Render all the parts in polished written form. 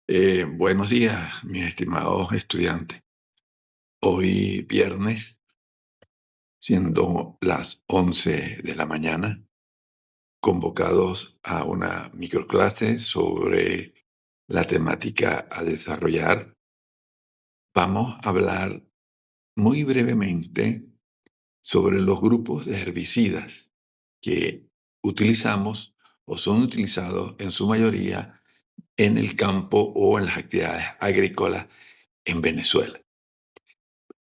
Buenos días, mis estimados estudiantes. Hoy viernes, siendo las 11 de la mañana, convocados a una microclase sobre la temática a desarrollar, vamos a hablar muy brevemente sobre los grupos de herbicidas que utilizamos o son utilizados en su mayoría en el campo o en las actividades agrícolas en Venezuela.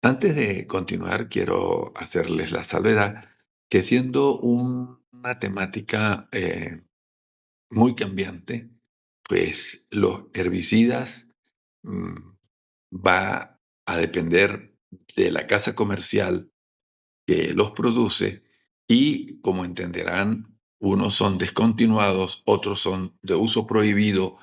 Antes de continuar, quiero hacerles la salvedad que siendo una temática muy cambiante, pues los herbicidas mm, va a depender de la casa comercial que los produce y, como entenderán, unos son descontinuados, otros son de uso prohibido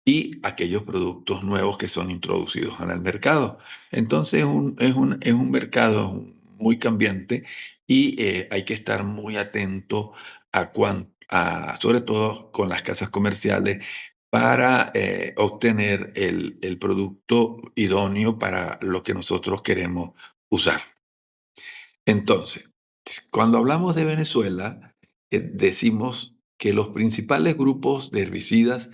y aquellos productos nuevos que son introducidos en el mercado. Entonces es un mercado muy cambiante y hay que estar muy atento sobre todo con las casas comerciales para obtener el producto idóneo para lo que nosotros queremos usar. Entonces, cuando hablamos de Venezuela, decimos que los principales grupos de herbicidas,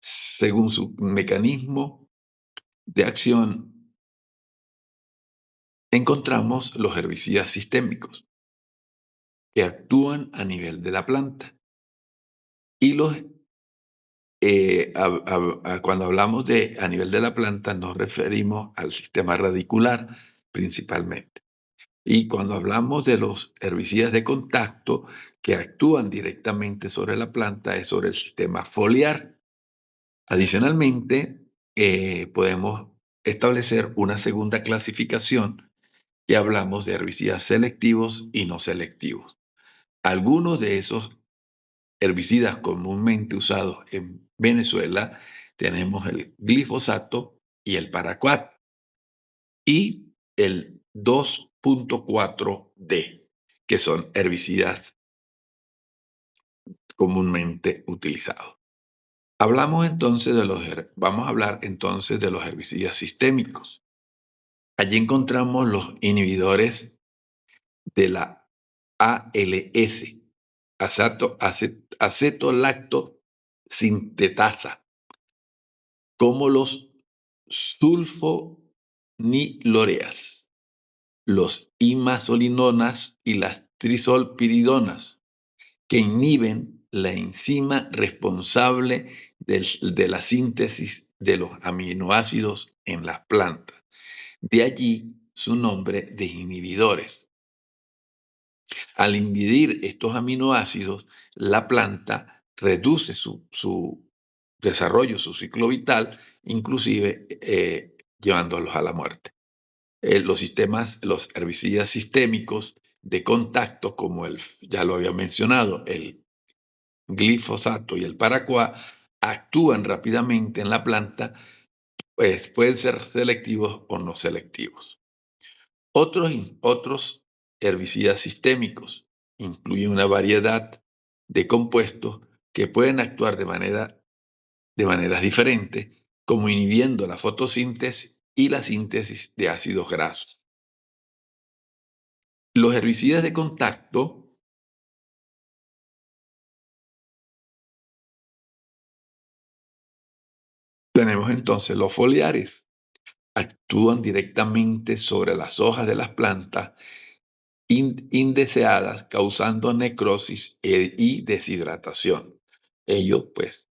según su mecanismo de acción, encontramos los herbicidas sistémicos, que actúan a nivel de la planta. Y cuando hablamos de a nivel de la planta, nos referimos al sistema radicular principalmente. Y cuando hablamos de los herbicidas de contacto que actúan directamente sobre la planta, es sobre el sistema foliar. Adicionalmente, podemos establecer una segunda clasificación que hablamos de herbicidas selectivos y no selectivos. Algunos de esos herbicidas comúnmente usados en Venezuela tenemos el glifosato y el paraquat y el 2,4-D, que son herbicidas comúnmente utilizados. Vamos a hablar entonces de los herbicidas sistémicos. Allí encontramos los inhibidores de la ALS, acetolactosintetasa, como los sulfonilureas, los imazolinonas y las trisolpiridonas, que inhiben la enzima responsable de la síntesis de los aminoácidos en las plantas. De allí su nombre de inhibidores. Al inhibir estos aminoácidos, la planta reduce su desarrollo, su ciclo vital, inclusive llevándolos a la muerte. Los herbicidas sistémicos de contacto, como ya lo había mencionado, el glifosato y el paraquat, actúan rápidamente en la planta, pues pueden ser selectivos o no selectivos. Otros herbicidas sistémicos incluyen una variedad de compuestos que pueden actuar de maneras diferentes, como inhibiendo la fotosíntesis y la síntesis de ácidos grasos. Los herbicidas de contacto tenemos entonces los foliares. Actúan directamente sobre las hojas de las plantas indeseadas, causando necrosis y deshidratación. Ellos, pues,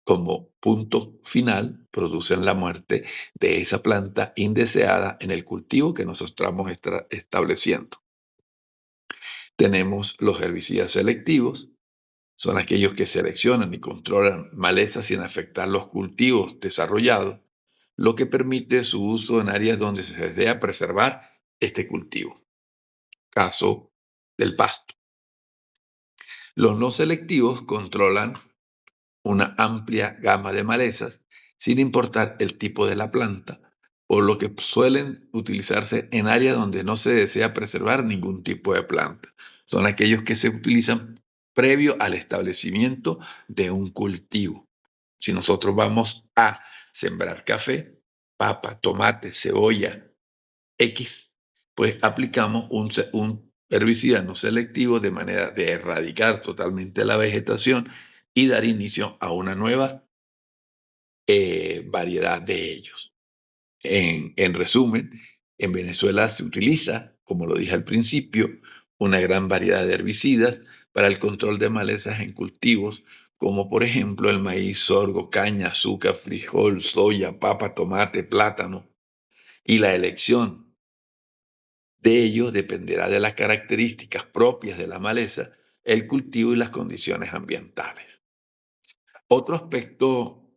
como punto final, producen la muerte de esa planta indeseada en el cultivo que nosotros estamos estableciendo. Tenemos los herbicidas selectivos, son aquellos que seleccionan y controlan malezas sin afectar los cultivos desarrollados, lo que permite su uso en áreas donde se desea preservar este cultivo. Caso del pasto. Los no selectivos controlan una amplia gama de malezas sin importar el tipo de la planta, por lo que suelen utilizarse en áreas donde no se desea preservar ningún tipo de planta. Son aquellos que se utilizan previo al establecimiento de un cultivo. Si nosotros vamos a sembrar café, papa, tomate, cebolla, X, pues aplicamos un herbicida no selectivo de manera de erradicar totalmente la vegetación y dar inicio a una nueva variedad de ellos. En resumen, en Venezuela se utiliza, como lo dije al principio, una gran variedad de herbicidas para el control de malezas en cultivos, como por ejemplo el maíz, sorgo, caña, azúcar, frijol, soya, papa, tomate, plátano. Y la elección de ellos dependerá de las características propias de la maleza, el cultivo y las condiciones ambientales. Otro aspecto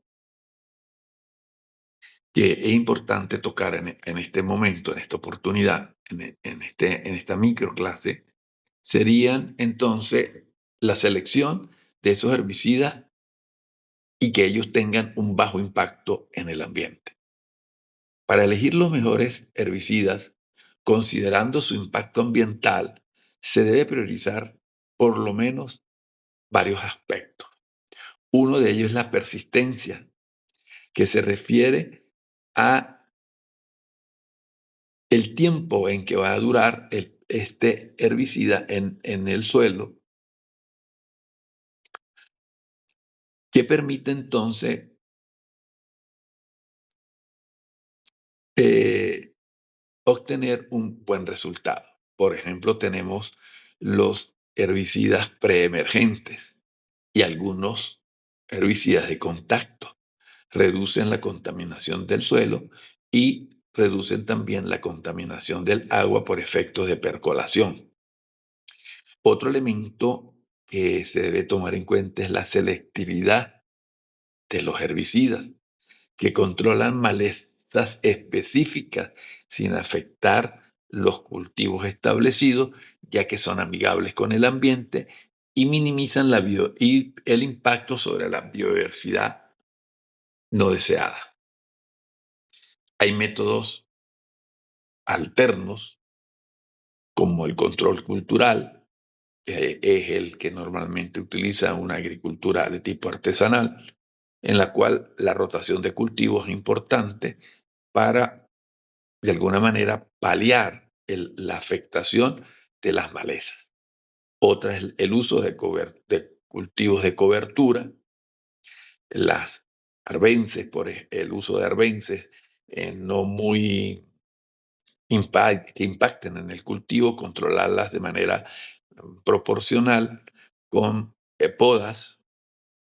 que es importante tocar en este momento, en esta oportunidad, en esta microclase, serían entonces la selección de esos herbicidas y que ellos tengan un bajo impacto en el ambiente. Para elegir los mejores herbicidas, considerando su impacto ambiental, se debe priorizar por lo menos varios aspectos. Uno de ellos es la persistencia, que se refiere a el tiempo en que va a durar este herbicida en el suelo, que permite entonces eh, obtener un buen resultado. Por ejemplo, tenemos los herbicidas preemergentes y algunos herbicidas de contacto. Reducen la contaminación del suelo y reducen también la contaminación del agua por efectos de percolación. Otro elemento que se debe tomar en cuenta es la selectividad de los herbicidas, que controlan malezas específicas sin afectar los cultivos establecidos, ya que son amigables con el ambiente y minimizan y el impacto sobre la biodiversidad no deseada. Hay métodos alternos, como el control cultural, que es el que normalmente utiliza una agricultura de tipo artesanal, en la cual la rotación de cultivos es importante para, de alguna manera, paliar la afectación de las malezas. Otra es el uso de cultivos de cobertura, las arbences, el uso de arbences no muy que impacten en el cultivo, controlarlas de manera proporcional con podas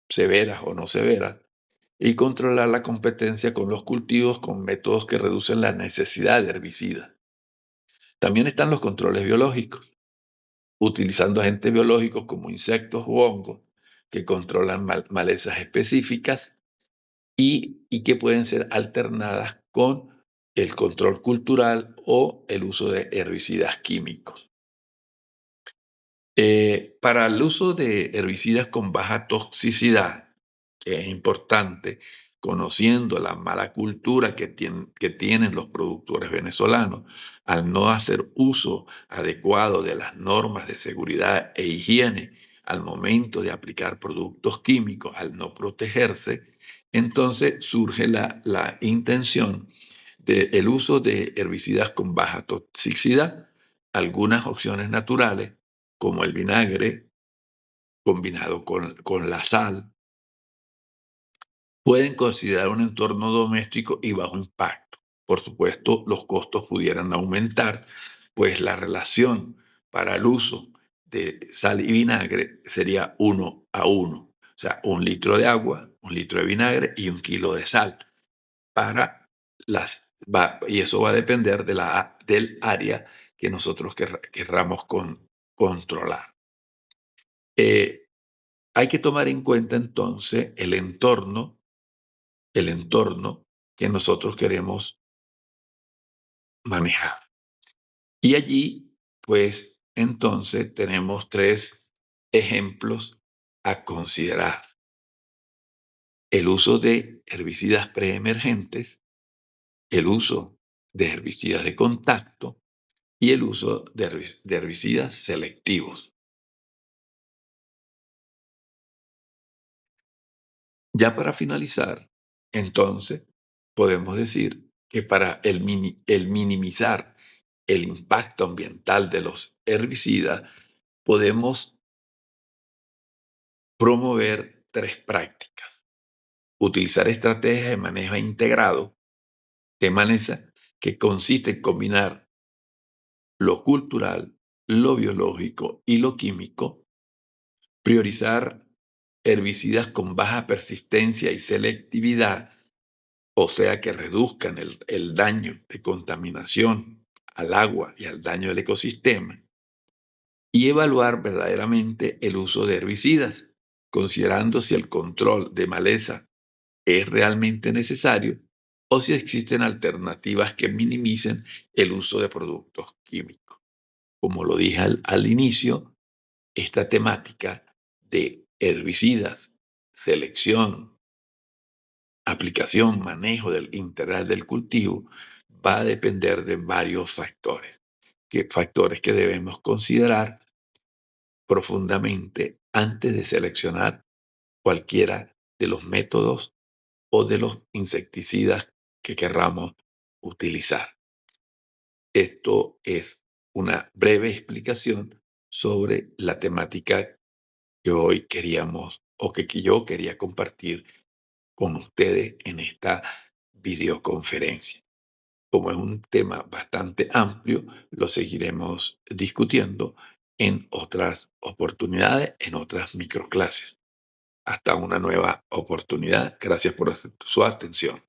severas o no severas y controlar la competencia con los cultivos con métodos que reducen la necesidad de herbicidas. También están los controles biológicos, utilizando agentes biológicos como insectos u hongos que controlan malezas específicas y que pueden ser alternadas con el control cultural o el uso de herbicidas químicos. Para el uso de herbicidas con baja toxicidad, que es importante, conociendo la mala cultura que tienen los productores venezolanos al no hacer uso adecuado de las normas de seguridad e higiene al momento de aplicar productos químicos, al no protegerse, entonces surge la intención del uso de herbicidas con baja toxicidad, algunas opciones naturales como el vinagre combinado con la sal, pueden considerar un entorno doméstico y bajo impacto. Por supuesto, los costos pudieran aumentar, pues la relación para el uso de sal y vinagre sería 1 a 1. O sea, 1 litro de agua, 1 litro de vinagre y 1 kilo de sal. Y eso va a depender del área que nosotros querramos controlar. Eh, Hay que tomar en cuenta entonces el entorno que nosotros queremos manejar. Y allí, pues, entonces tenemos 3 ejemplos a considerar. El uso de herbicidas preemergentes, el uso de herbicidas de contacto y el uso de herbicidas selectivos. Ya para finalizar, entonces, podemos decir que para el minimizar el impacto ambiental de los herbicidas, podemos promover 3 prácticas. Utilizar estrategias de manejo integrado de maleza que consiste en combinar lo cultural, lo biológico y lo químico. Priorizar herbicidas con baja persistencia y selectividad, o sea, que reduzcan el daño de contaminación al agua y al daño del ecosistema. Y evaluar verdaderamente el uso de herbicidas, considerando si el control de maleza es realmente necesario o si existen alternativas que minimicen el uso de productos químicos. Como lo dije al inicio, esta temática de herbicidas, selección, aplicación, manejo del integral del cultivo va a depender de varios factores, factores que debemos considerar profundamente antes de seleccionar cualquiera de los métodos o de los insecticidas que querramos utilizar. Esto es una breve explicación sobre la temática que hoy queríamos o que yo quería compartir con ustedes en esta videoconferencia. Como es un tema bastante amplio, lo seguiremos discutiendo en otras oportunidades, en otras microclases. Hasta una nueva oportunidad. Gracias por su atención.